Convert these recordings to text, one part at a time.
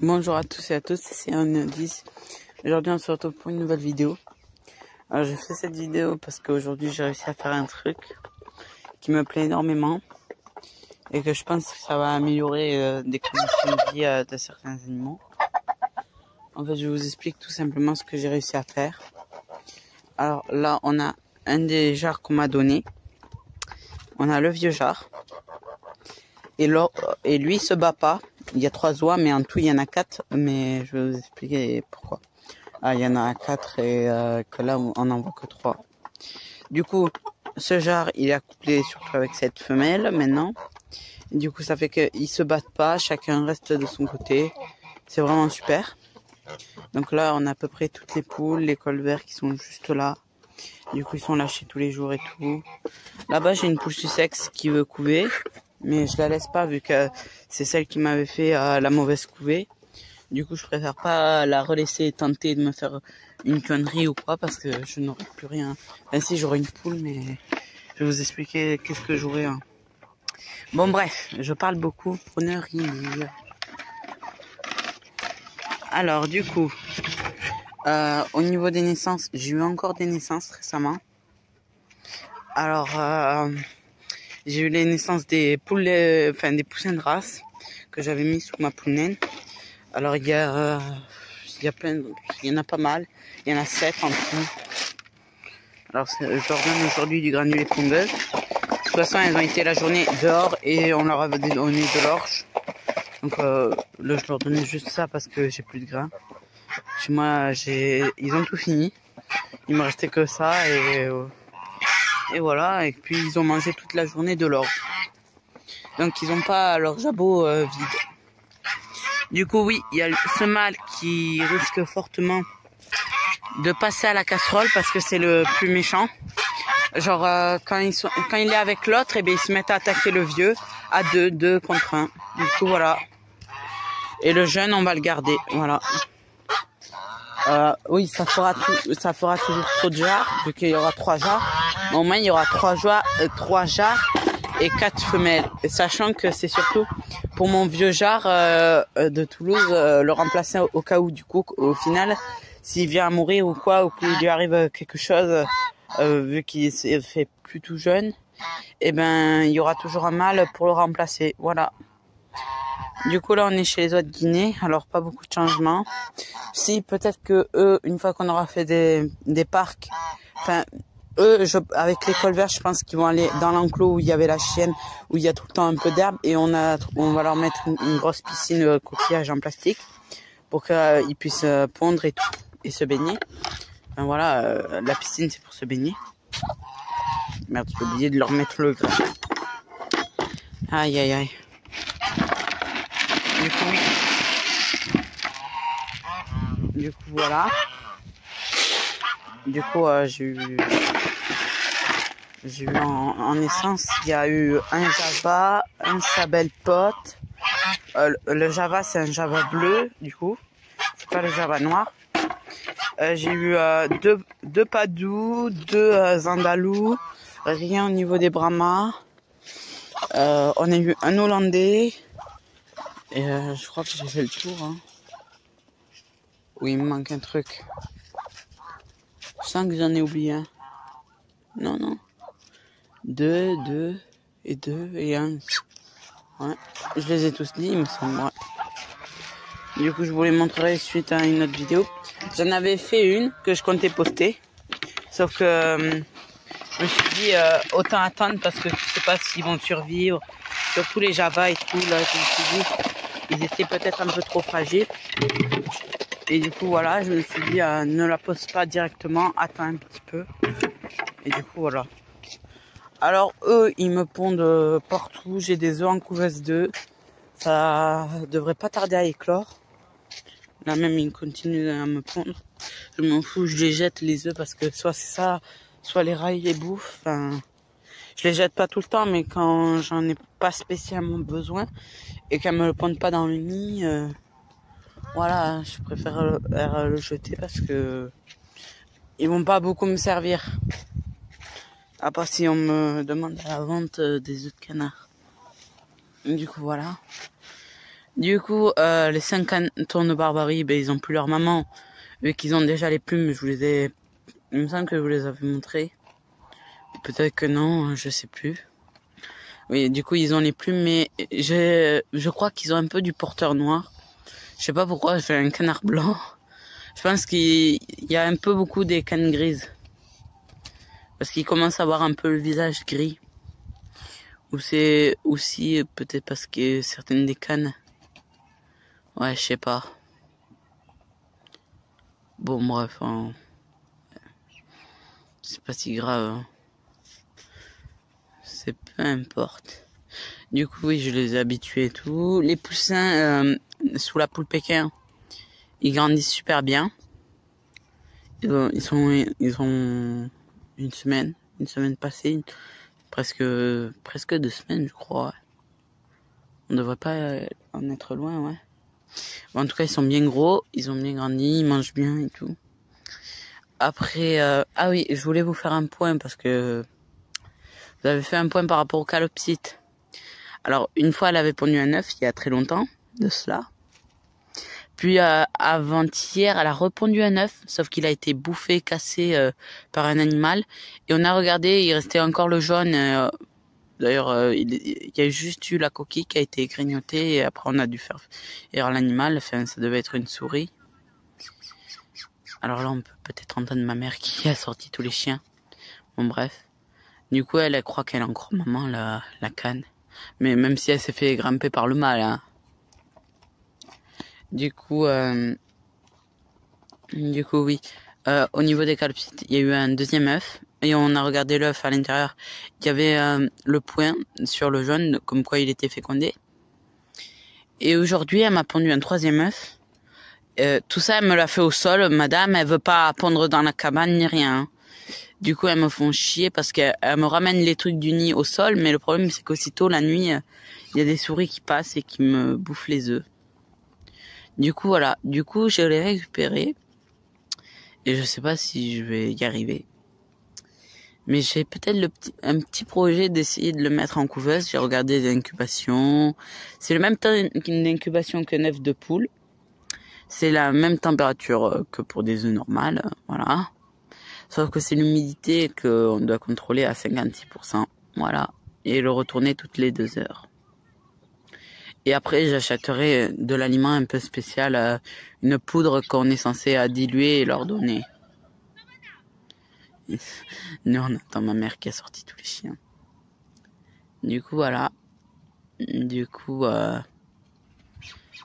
Bonjour à tous et à tous, c'est un10. Aujourd'hui on se retrouve pour une nouvelle vidéo. Alors je fais cette vidéo parce qu'aujourd'hui j'ai réussi à faire un truc qui me plaît énormément et que je pense que ça va améliorer des conditions de vie de certains animaux. En fait je vous explique tout simplement ce que j'ai réussi à faire. Alors là on a un des jarres qu'on m'a donné. On a le vieux jar. Et lui il se bat pas. Il y a 3 oies, mais en tout il y en a 4, mais je vais vous expliquer pourquoi. Ah, il y en a 4 et que là on n'en voit que 3. Du coup, ce jar il est accouplé surtout avec cette femelle maintenant. Du coup ça fait qu'ils se battent pas, chacun reste de son côté. C'est vraiment super. Donc là on a à peu près toutes les poules, les colverts qui sont juste là. Du coup ils sont lâchés tous les jours et tout. Là-bas j'ai une poule sussex qui veut couver. Mais je la laisse pas vu que c'est celle qui m'avait fait la mauvaise couvée. Du coup, je préfère pas la relaisser tenter de me faire une connerie ou quoi parce que je n'aurai plus rien. Enfin, si j'aurai une poule, mais je vais vous expliquer qu'est-ce que j'aurai. Hein. Bon, bref, je parle beaucoup pour ne rien dire. Alors, du coup, au niveau des naissances, j'ai eu encore des naissances récemment. Alors, j'ai eu les naissances des poules, des poussins de race que j'avais mis sous ma poule naine. Alors il y a plein, il y en a pas mal. Il y en a 7 en tout. Alors je leur donne aujourd'hui du granulé pongeuse. De toute façon elles ont été la journée dehors et on leur avait donné de l'orge. Donc là je leur donnais juste ça parce que j'ai plus de grains. Chez moi ils ont tout fini. Il me restait que ça et voilà. Et puis ils ont mangé toute la journée de l'orge. Donc ils n'ont pas leur jabot vide. Du coup oui, il y a ce mâle qui risque fortement de passer à la casserole parce que c'est le plus méchant. Genre quand il est avec l'autre, ils se mettent à attaquer le vieux à 2 contre 1. Du coup voilà. Et le jeune on va le garder, voilà. Oui, ça fera toujours trop de jarres, vu qu'il y aura 3 jarres. Mais au moins il y aura 3 jarres et 4 femelles. Et sachant que c'est surtout pour mon vieux jar de Toulouse, le remplacer au cas où, du coup, au final, s'il vient à mourir ou quoi, ou qu'il lui arrive quelque chose, vu qu'il s'est fait plus tout jeune, et ben il y aura toujours un mâle pour le remplacer. Voilà. Du coup là on est chez les oies de Guinée, alors pas beaucoup de changements. Si peut-être que eux, une fois qu'on aura fait des parcs, enfin eux, avec les colverts, je pense qu'ils vont aller dans l'enclos où il y avait la chienne, où il y a tout le temps un peu d'herbe, et on va leur mettre une grosse piscine coquillage en plastique pour qu'ils puissent pondre et tout et se baigner. Enfin, voilà, la piscine c'est pour se baigner. Merde, j'ai oublié de leur mettre le grain. Aïe aïe aïe. Du coup, oui. Du coup, voilà. Du coup, j'ai eu en essence, il y a eu un Java, un Sabel Pot. Le Java, c'est un Java bleu, du coup. C'est pas le Java noir. J'ai eu 2 Padou, 2 Andalou. Rien au niveau des Brahmas. On a eu un Hollandais. Et je crois que j'ai fait le tour. Hein. Oui, il me manque un truc. Je sens que j'en ai oublié un. Non, non. 2 et 1. Ouais. Je les ai tous dit, il me semble. Ouais. Du coup, je vous les montrerai suite à une autre vidéo. J'en avais fait une que je comptais poster. Sauf que je me suis dit autant attendre parce que je sais pas s'ils vont survivre. Surtout les Java et tout. Là, je me suis dit, ils étaient peut-être un peu trop fragiles. Et du coup, voilà, je me suis dit, ne la poste pas directement, attends un petit peu. Et du coup, voilà. Alors, eux, ils me pondent partout. J'ai des œufs en couveuse d'œufs. Ça devrait pas tarder à éclore. Là même, ils continuent à me pondre. Je m'en fous, je les jette les œufs parce que soit c'est ça, soit les rats, ils les bouffent. Enfin, je les jette pas tout le temps, mais quand j'en ai pas spécialement besoin et qu'elles me le pondent pas dans le nid... voilà, je préfère le jeter parce que ils vont pas beaucoup me servir. À part si on me demande à la vente des œufs de canard. Du coup, voilà. Du coup, les 5 cantons de Barbarie, ben, ils ont plus leur maman. Vu qu'ils ont déjà les plumes, il me semble que je vous les avais montrées. Peut-être que non, je sais plus. Oui, du coup, ils ont les plumes, mais je crois qu'ils ont un peu du porteur noir. Je sais pas pourquoi, j'ai un canard blanc. Je pense qu'il y a un peu beaucoup des cannes grises. Parce qu'ils commencent à avoir un peu le visage gris. Ou c'est aussi peut-être parce que certaines des cannes. Ouais, je sais pas. Bon, bref, hein. C'est pas si grave. Hein. C'est peu importe. Du coup, oui, je les ai habitués et tout. Les poussins sous la poule Pékin, ils grandissent super bien. Ils ont une semaine passée, presque 2 semaines, je crois. On devrait pas en être loin, ouais. Bon, en tout cas, ils sont bien gros, ils ont bien grandi, ils mangent bien et tout. Après, ah oui, je voulais vous faire un point parce que vous avez fait un point par rapport au calopsite. Alors, une fois, elle avait pondu un œuf, il y a très longtemps de cela. Puis, avant-hier, elle a repondu un œuf, sauf qu'il a été bouffé, cassé par un animal. Et on a regardé, il restait encore le jaune. D'ailleurs, il y a juste eu la coquille qui a été grignotée. Et après, on a dû faire erreur l'animal. Enfin, ça devait être une souris. Alors là, on peut peut-être entendre ma mère qui a sorti tous les chiens. Bon, bref. Du coup, elle croit qu'elle a encore maman, la canne. Mais même si elle s'est fait grimper par le mâle, hein. Du coup, oui. Au niveau des calopsites, il y a eu un deuxième œuf. Et on a regardé l'œuf à l'intérieur. Il y avait le point sur le jaune, comme quoi il était fécondé. Et aujourd'hui, elle m'a pondu un troisième œuf. Tout ça, elle me l'a fait au sol. Madame, elle veut pas pondre dans la cabane ni rien. Hein. Du coup, elles me font chier parce qu'elles me ramènent les trucs du nid au sol. Mais le problème, c'est qu'aussitôt, la nuit, il y a des souris qui passent et qui me bouffent les œufs. Du coup, voilà. Du coup, je l'ai récupéré. Et je sais pas si je vais y arriver. Mais j'ai peut-être un petit projet d'essayer de le mettre en couveuse. J'ai regardé les incubations. C'est le même temps d'incubation qu'un œuf de poule. C'est la même température que pour des œufs normales. Voilà. Sauf que c'est l'humidité qu'on doit contrôler à 56%. Voilà. Et le retourner toutes les 2 heures. Et après, j'achèterai de l'aliment un peu spécial, une poudre qu'on est censé diluer et leur donner. Nous, on attend ma mère qui a sorti tous les chiens. Du coup, voilà. Du coup,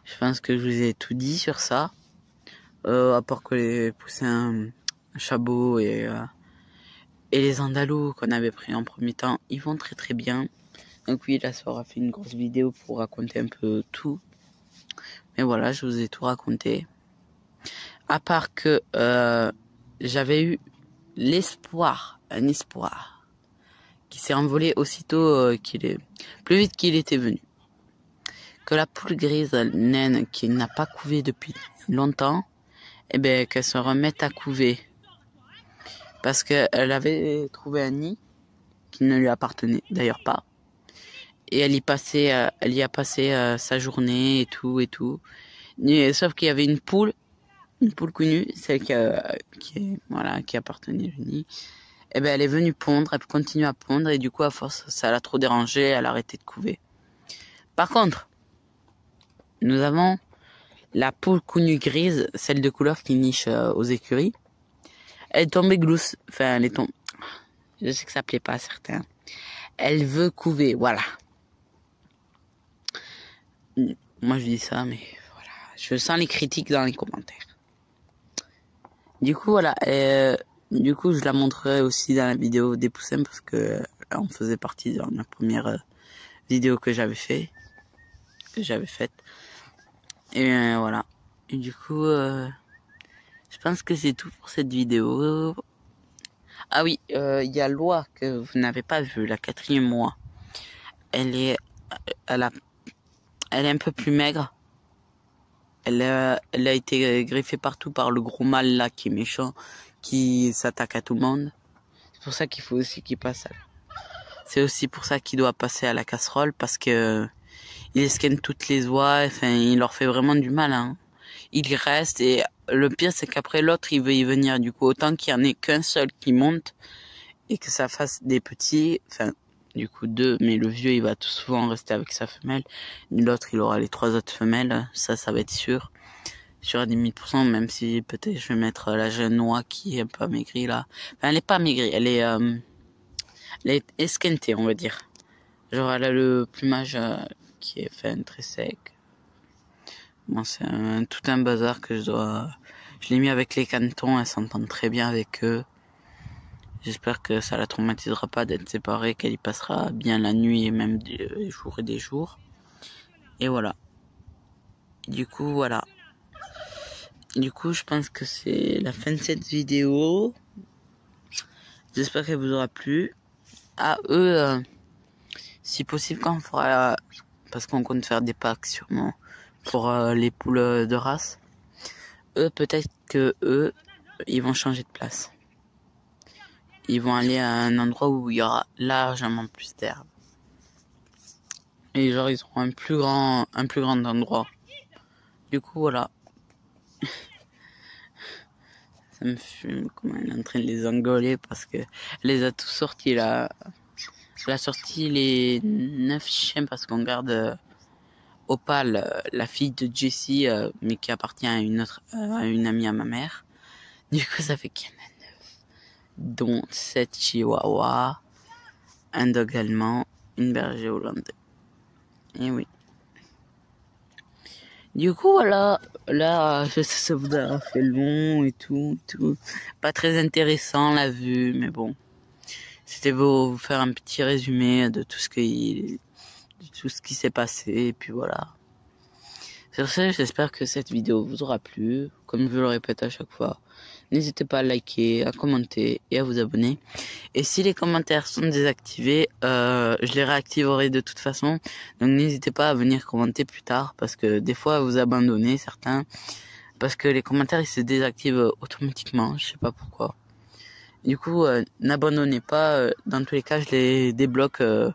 je pense que je vous ai tout dit sur ça. À part que les poussins Chabot et les Andalous qu'on avait pris en premier temps, ils vont très très bien. Donc oui, la soeur a fait une grosse vidéo pour raconter un peu tout. Mais voilà, je vous ai tout raconté. À part que j'avais eu un espoir, qui s'est envolé aussitôt plus vite qu'il était venu. Que la poule grise naine qui n'a pas couvé depuis longtemps, qu'elle se remette à couver. Parce qu'elle avait trouvé un nid qui ne lui appartenait d'ailleurs pas. Et elle y a passé sa journée et tout. Sauf qu'il y avait une poule connue, celle qui appartenait au nid. Elle est venue pondre, elle continue à pondre et du coup à force ça l'a trop dérangée, elle a arrêté de couver. Par contre, nous avons la poule connue grise, celle de couleur qui niche aux écuries. Elle est tombée glousse, enfin elle est tombée. Je sais que ça plaît pas à certains. Elle veut couver, voilà. Moi je dis ça, mais voilà, je sens les critiques dans les commentaires. Du coup voilà, du coup je la montrerai aussi dans la vidéo des poussins parce que là on faisait partie de ma première vidéo que j'avais faite. Et voilà. Et du coup, je pense que c'est tout pour cette vidéo. Ah oui, il y a Loi que vous n'avez pas vue, la 4e mois. Elle est un peu plus maigre. Elle a été griffée partout par le gros mâle là qui est méchant, qui s'attaque à tout le monde. C'est pour ça qu'il faut aussi qu'il passe. C'est aussi pour ça qu'il doit passer à la casserole parce que il scanne toutes les oies, enfin, il leur fait vraiment du mal, hein. Il y reste, et le pire, c'est qu'après l'autre, il veut y venir. Du coup, autant qu'il y en ait qu'un seul qui monte, et que ça fasse des petits, enfin, du coup, 2, mais le vieux, il va tout souvent rester avec sa femelle. L'autre, il aura les 3 autres femelles, ça va être sûr. Sur 10 000%, même si peut-être je vais mettre la jeune oie qui est un peu amaigrie, là. Enfin, elle est pas amaigrie, elle est esquintée, on va dire. Genre, elle a le plumage qui est fin, très sec. Bon, c'est tout un bazar que je l'ai mis avec les cantons, elle s'entend très bien avec eux. J'espère que ça la traumatisera pas d'être séparée, qu'elle y passera bien la nuit et même des jours et des jours. Et voilà. Du coup, voilà. Du coup, je pense que c'est la fin de cette vidéo. J'espère qu'elle vous aura plu. À eux, si possible, quand on fera... parce qu'on compte faire des packs sûrement pour les poules de race. Eux, peut-être que eux, ils vont changer de place. Ils vont aller à un endroit où il y aura largement plus d'herbe. Et genre, ils auront un plus grand endroit. Du coup, voilà. Ça me fume comment elle est en train de les engueuler parce que elle les a tous sortis là. Elle a sorti les 9 chiens parce qu'on garde Opal, la fille de Jessie, mais qui appartient à une amie à ma mère. Du coup, ça fait qu'il y en a 9, dont 7 chihuahuas, un dog allemand, une berger hollandais. Et oui. Du coup, voilà, là, je sais que ça vous a fait long et tout. Pas très intéressant la vue, mais bon. C'était beau vous faire un petit résumé de tout ce qui s'est passé, et puis voilà. Sur ce, j'espère que cette vidéo vous aura plu. Comme je le répète à chaque fois, n'hésitez pas à liker, à commenter et à vous abonner. Et si les commentaires sont désactivés, je les réactiverai de toute façon. Donc n'hésitez pas à venir commenter plus tard, parce que des fois vous abandonnez certains, parce que les commentaires ils se désactivent automatiquement, je sais pas pourquoi. Du coup, n'abandonnez pas. Dans tous les cas, je les débloque le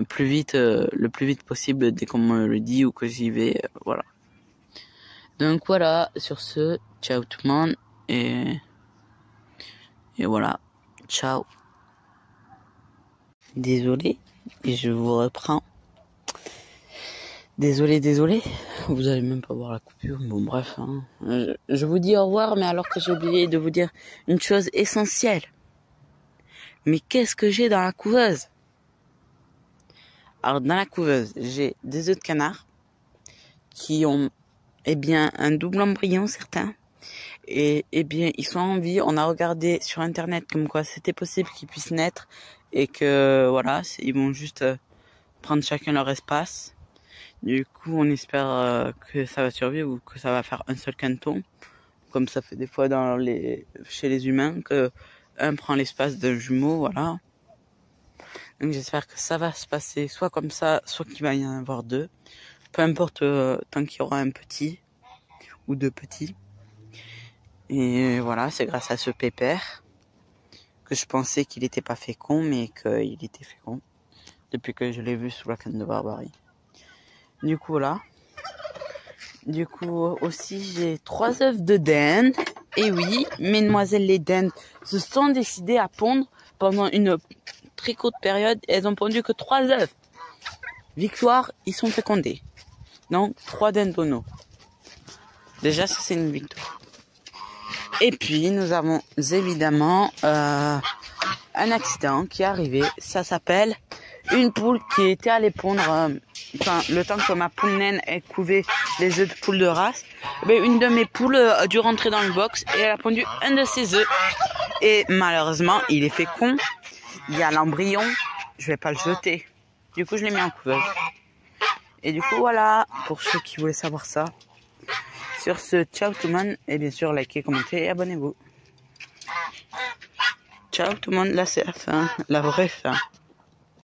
plus vite possible dès qu'on me le dit ou que j'y vais. Voilà. Donc voilà. Sur ce, ciao tout le monde et voilà. Ciao. Désolé, et je vous reprends. Désolé. Vous allez même pas voir la coupure. Bon bref, hein. Je vous dis au revoir, mais alors que j'ai oublié de vous dire une chose essentielle. Mais qu'est-ce que j'ai dans la couveuse? Alors dans la couveuse, j'ai des œufs de canard qui ont un double embryon certains. Et ils sont en vie. On a regardé sur internet comme quoi c'était possible qu'ils puissent naître et que voilà, ils vont juste prendre chacun leur espace. Du coup, on espère que ça va survivre ou que ça va faire un seul canton, comme ça fait des fois chez les humains, que un prend l'espace d'un jumeau, voilà. Donc j'espère que ça va se passer soit comme ça, soit qu'il va y en avoir 2. Peu importe, tant qu'il y aura un petit ou 2 petits. Et voilà, c'est grâce à ce pépère que je pensais qu'il n'était pas fécond, mais qu'il était fécond depuis que je l'ai vu sous la canne de Barbarie. Du coup, là. Du coup, aussi, j'ai 3 œufs de dinde. Et oui, mesdemoiselles les dindes se sont décidées à pondre pendant une très courte période. Elles ont pondu que 3 œufs. Victoire, ils sont fécondés. Donc, 3 dindes bono. Déjà, ça, c'est une victoire. Et puis, nous avons évidemment un accident qui est arrivé. Ça s'appelle une poule qui était allée pondre... le temps que ma poule naine ait couvé les œufs de poule de race, une de mes poules a dû rentrer dans le box et elle a pondu un de ses œufs. Et malheureusement, il est fécond. Il y a l'embryon. Je vais pas le jeter. Du coup, je l'ai mis en couveuse. Et du coup, voilà, pour ceux qui voulaient savoir ça. Sur ce, ciao tout le monde. Et bien sûr, likez, commentez et abonnez-vous. Ciao tout le monde. Là, c'est la fin. La vraie fin.